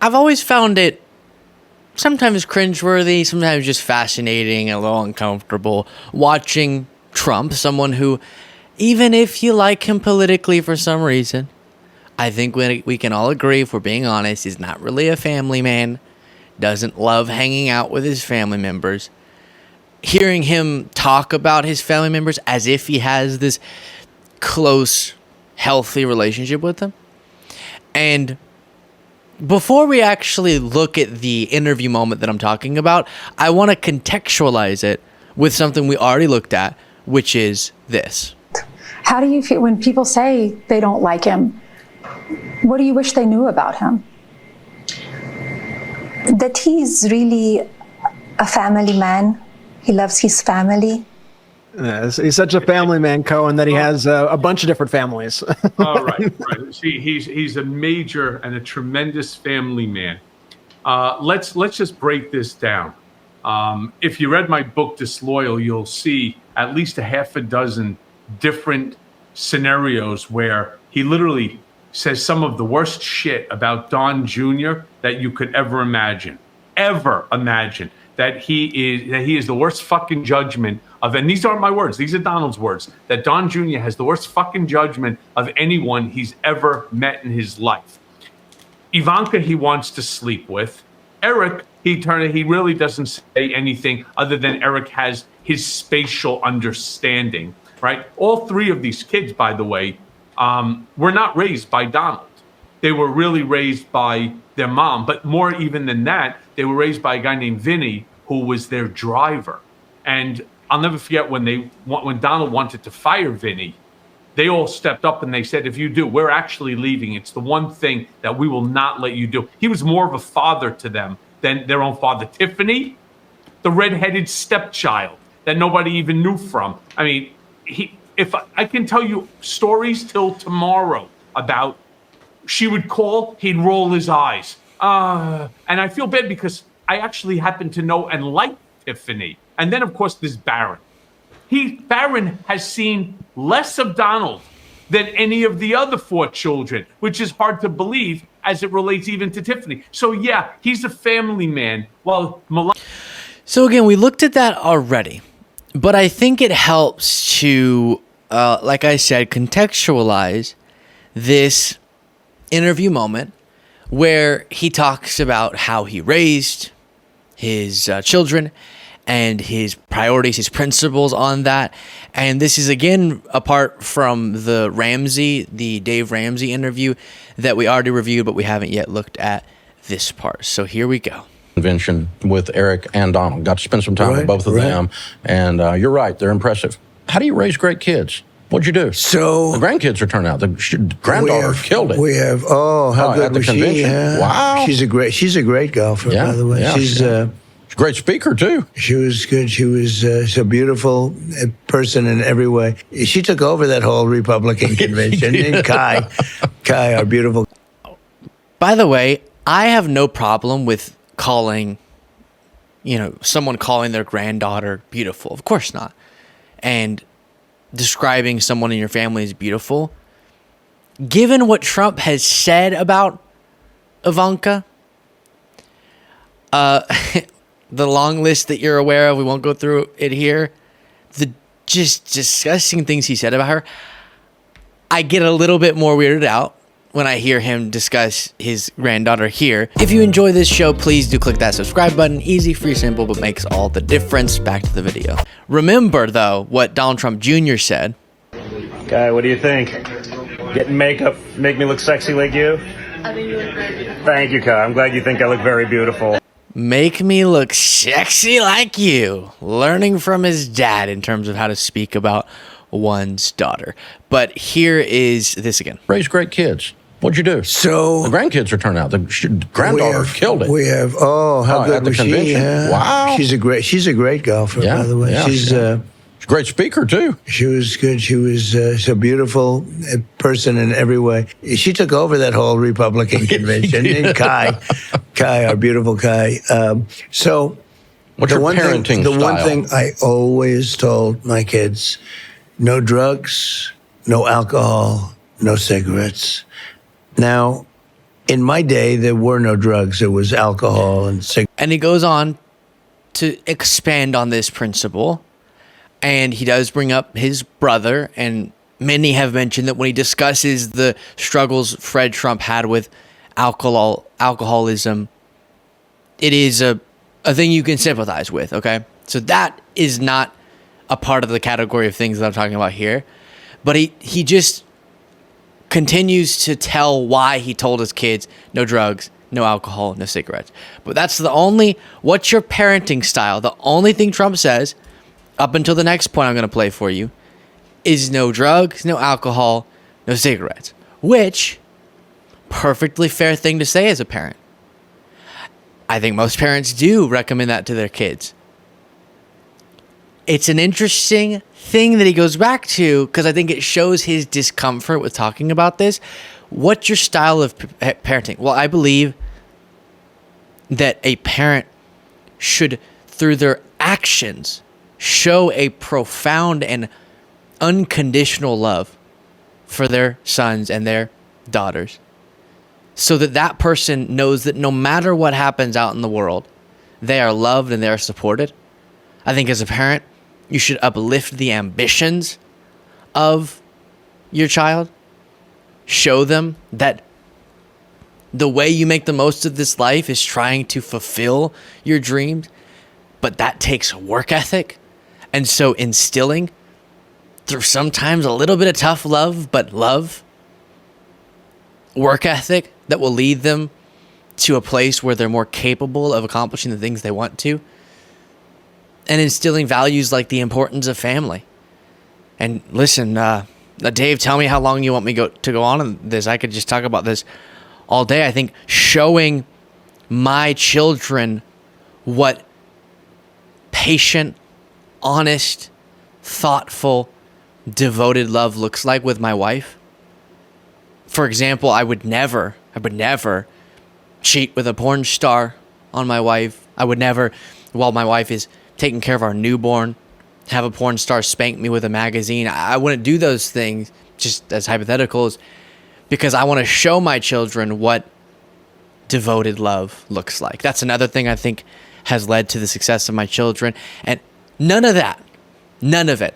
I've always found it sometimes cringeworthy, sometimes just fascinating, a little uncomfortable watching Trump, someone who, even if you like him politically for some reason, I think we can all agree, if we're being honest, he's not really a family man, doesn't love hanging out with his family members. Hearing him talk about his family members as if he has this close, healthy relationship with them. And before we actually look at the interview moment that I'm talking about, I want to contextualize it with something we already looked at, which is this. How do you feel when people say they don't like him? What do you wish they knew about him? That he's really a family man. He loves his family. He's such a family man, Cohen, that he has a bunch of different families. Right. See, he's a major and a tremendous family man. Let's just break this down. If you read my book, Disloyal, you'll see at least a half a dozen different scenarios where he literally says some of the worst shit about Don Jr. that you could ever imagine. That he is the worst fucking judgment of, and these aren't my words, these are Donald's words, that Don Jr. has the worst fucking judgment of anyone he's ever met in his life. Ivanka, he wants to sleep with. Eric, he really doesn't say anything other than Eric has his spatial understanding, right? All three of these kids, by the way, were not raised by Donald. They were really raised by their mom, but more even than that, they were raised by a guy named Vinny, who was their driver. And I'll never forget when Donald wanted to fire Vinny, they all stepped up and they said, if you do, we're actually leaving. It's the one thing that we will not let you do. He was more of a father to them than their own father. Tiffany, the redheaded stepchild that nobody even knew from. I mean, if I can tell you stories till tomorrow about, she would call, he'd roll his eyes. And I feel bad because I actually happen to know and like Tiffany. And then, of course, there's Barron. Barron has seen less of Donald than any of the other four children, which is hard to believe as it relates even to Tiffany. So, yeah, he's a family man. Well, So, again, we looked at that already. But I think it helps to, like I said, contextualize this interview moment where he talks about how he raised his children and his priorities, his principles on that. And this is, again, apart from the Dave Ramsey interview that we already reviewed, but we haven't yet looked at this part. So here we go. Convention with Eric and Donald. Got to spend some time with both of them. And you're right, they're impressive. How do you raise great kids? What'd you do? So the grandkids are turning out. The granddaughter killed it. We have how good was she? Wow, she's a great golfer, by the way. She's a great speaker too. She was good. She was a beautiful person in every way. She took over that whole Republican convention. And Kai, our beautiful. By the way, I have no problem with calling, someone calling their granddaughter beautiful. Of course not, and describing someone in your family as beautiful. Given what Trump has said about Ivanka, the long list that you're aware of, we won't go through it here, the just disgusting things he said about her, I get a little bit more weirded out when I hear him discuss his granddaughter here. If you enjoy this show, please do click that subscribe button. Easy, free, simple, but makes all the difference. Back to the video. Remember, though, what Donald Trump Jr. said. Guy, what do you think? Getting makeup make me look sexy like you? I think you look very beautiful. Thank you, Kai. I'm glad you think I look very beautiful. Make me look sexy like you. Learning from his dad in terms of how to speak about one's daughter. But here is this again. Raise great kids. What'd you do? So the grandkids are turning out. The granddaughter killed it. We have how good was she? Wow, she's a great golfer, by the way. She's a great speaker too. She was good. She was a beautiful person in every way. She took over that whole Republican convention. And Kai, our beautiful Kai. So what's your parenting style? The one thing I always told my kids: no drugs, no alcohol, no cigarettes. Now, In my day, there were no drugs. There was alcohol and cigarettes. And he goes on to expand on this principle. And he does bring up his brother. And many have mentioned that when he discusses the struggles Fred Trump had with alcoholism, it is a thing you can sympathize with, okay? So that is not a part of the category of things that I'm talking about here. But he just continues to tell why he told his kids no drugs, no alcohol, no cigarettes. But that's the only, what's your parenting style? The only thing Trump says, up until the next point I'm going to play for you, is no drugs, no alcohol, no cigarettes. Which, perfectly fair thing to say as a parent. I think most parents do recommend that to their kids. It's an interesting thing that he goes back to because I think it shows his discomfort with talking about this. What's your style of parenting? Well, I believe that a parent should, through their actions, show a profound and unconditional love for their sons and their daughters, so that that person knows that no matter what happens out in the world, they are loved and they are supported. I think as a parent, you should uplift the ambitions of your child. Show them that the way you make the most of this life is trying to fulfill your dreams, but that takes work ethic. And so instilling, through sometimes a little bit of tough love, but love, work ethic that will lead them to a place where they're more capable of accomplishing the things they want to. And instilling values like the importance of family. And listen, Dave, tell me how long you want me to go on in this. I could just talk about this all day. I think showing my children what patient, honest, thoughtful, devoted love looks like with my wife. For example, I would never cheat with a porn star on my wife. I would never, while my wife is taking care of our newborn, have a porn star spank me with a magazine. I wouldn't do those things, just as hypotheticals, because I want to show my children what devoted love looks like. That's another thing I think has led to the success of my children. And none of it.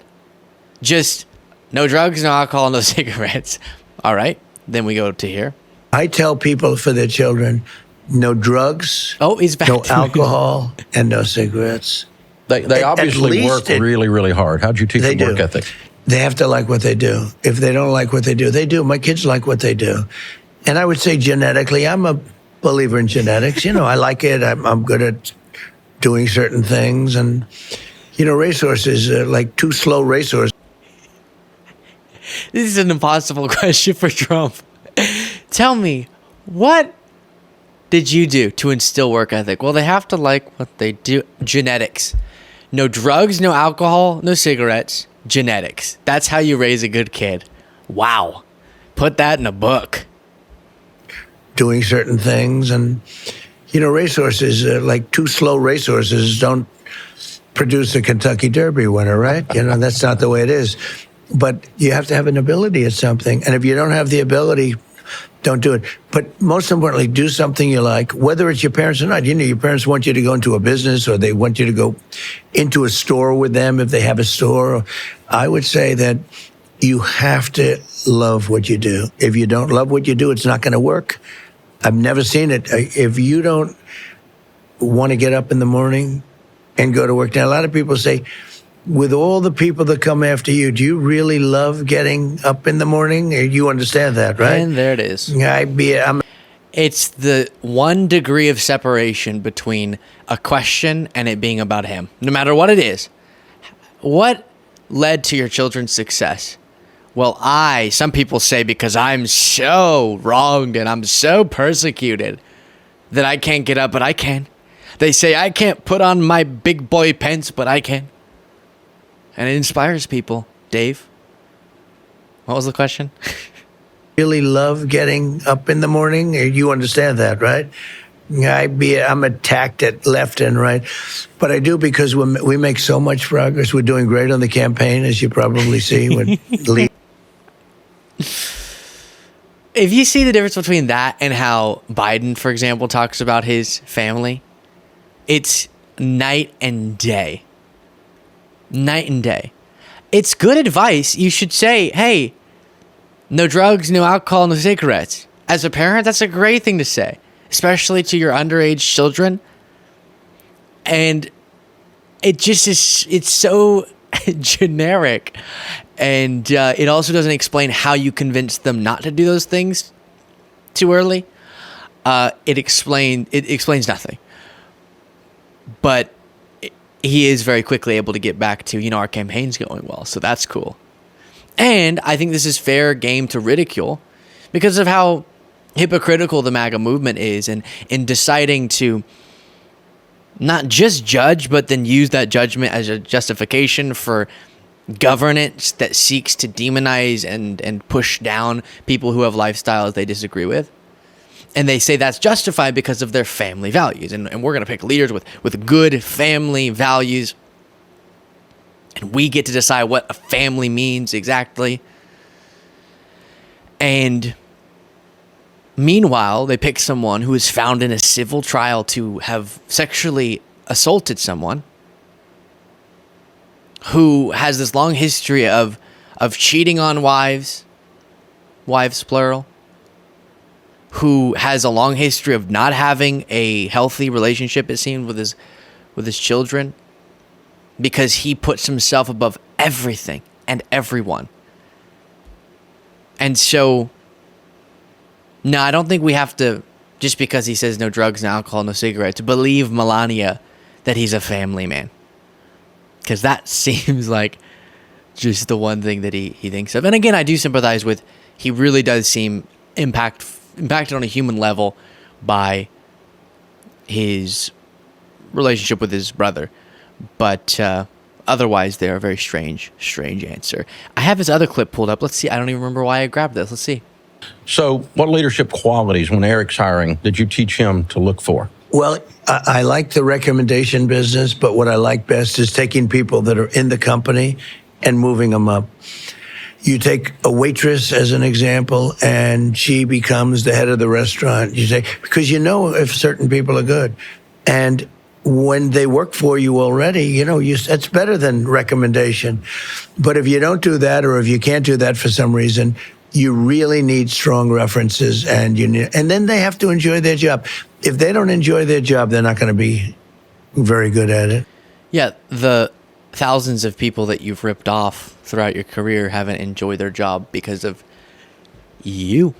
Just no drugs, no alcohol, no cigarettes. All right, then we go to here. I tell people for their children, no drugs, he's back no to alcohol, and no cigarettes. They obviously work really, really hard. How'd you teach them work ethic? They have to like what they do. If they don't like what they do, they do. My kids like what they do. And I would say genetically, I'm a believer in genetics. I like it. I'm good at doing certain things. And, racehorses are like two slow racehorses. This is an impossible question for Trump. Tell me, what did you do to instill work ethic? Well, they have to like what they do. Genetics. No drugs, no alcohol, no cigarettes. Genetics. That's how you raise a good kid. Wow. Put that in a book. Doing certain things. And, racehorses are like two slow racehorses don't produce a Kentucky Derby winner, right? That's not the way it is. But you have to have an ability at something. And if you don't have the ability, don't do it. But most importantly, do something you like, whether it's your parents or not. Your parents want you to go into a business, or they want you to go into a store with them if they have a store. I would say that you have to love what you do. If you don't love what you do, it's not going to work. I've never seen it. If you don't want to get up in the morning and go to work. Now, a lot of people say, with all the people that come after you, do you really love getting up in the morning? You understand that, right? And there it is. I'm It's the 1 degree of separation between a question and it being about him, no matter what it is. What led to your children's success? Well, some people say, because I'm so wronged and I'm so persecuted that I can't get up, but I can. They say I can't put on my big boy pants, but I can. And it inspires people. Dave, what was the question? really love getting up in the morning. You understand that, right? I'm attacked at left and right, but I do because we make so much progress. We're doing great on the campaign, as you probably see. if you see the difference between that and how Biden, for example, talks about his family, it's night and day. Night and day. It's good advice. You should say, hey, no drugs, no alcohol, no cigarettes. As a parent, that's a great thing to say, especially to your underage children. And it just is, it's so generic. And it also doesn't explain how you convince them not to do those things too early. It explains nothing. But he is very quickly able to get back to, our campaign's going well, so that's cool. And I think this is fair game to ridicule because of how hypocritical the MAGA movement is and in deciding to not just judge, but then use that judgment as a justification for governance that seeks to demonize and push down people who have lifestyles they disagree with. And they say that's justified because of their family values. And we're going to pick leaders with good family values. And we get to decide what a family means exactly. And meanwhile, they pick someone who is found in a civil trial to have sexually assaulted someone, who has this long history of cheating on wives plural, who has a long history of not having a healthy relationship, it seemed, with his children, because he puts himself above everything and everyone. And so, no, I don't think we have to, just because he says no drugs, no alcohol, no cigarettes, believe Melania that he's a family man. Because that seems like just the one thing that he thinks of. And again, I do sympathize with, he really does seem impacted on a human level by his relationship with his brother. But otherwise, they're a very strange answer. I have his other clip pulled up. Let's see. I don't even remember why I grabbed this. Let's see. So what leadership qualities, when Eric's hiring, did you teach him to look for? Well, I like the recommendation business, but what I like best is taking people that are in the company and moving them up. You take a waitress as an example, and she becomes the head of the restaurant. You say, because if certain people are good. And when they work for you already, that's better than recommendation. But if you don't do that, or if you can't do that for some reason, you really need strong references, and then they have to enjoy their job. If they don't enjoy their job, they're not going to be very good at it. Yeah, the thousands of people that you've ripped off throughout your career haven't enjoyed their job because of you.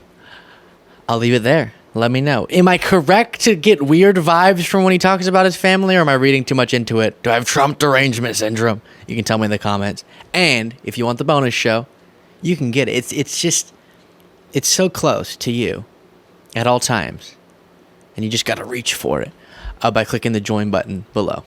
I'll leave it there. Let me know. Am I correct to get weird vibes from when he talks about his family, or am I reading too much into it? Do I have Trump derangement syndrome? You can tell me in the comments. And if you want the bonus show, you can get it. It's so close to you at all times. And you just got to reach for it by clicking the join button below.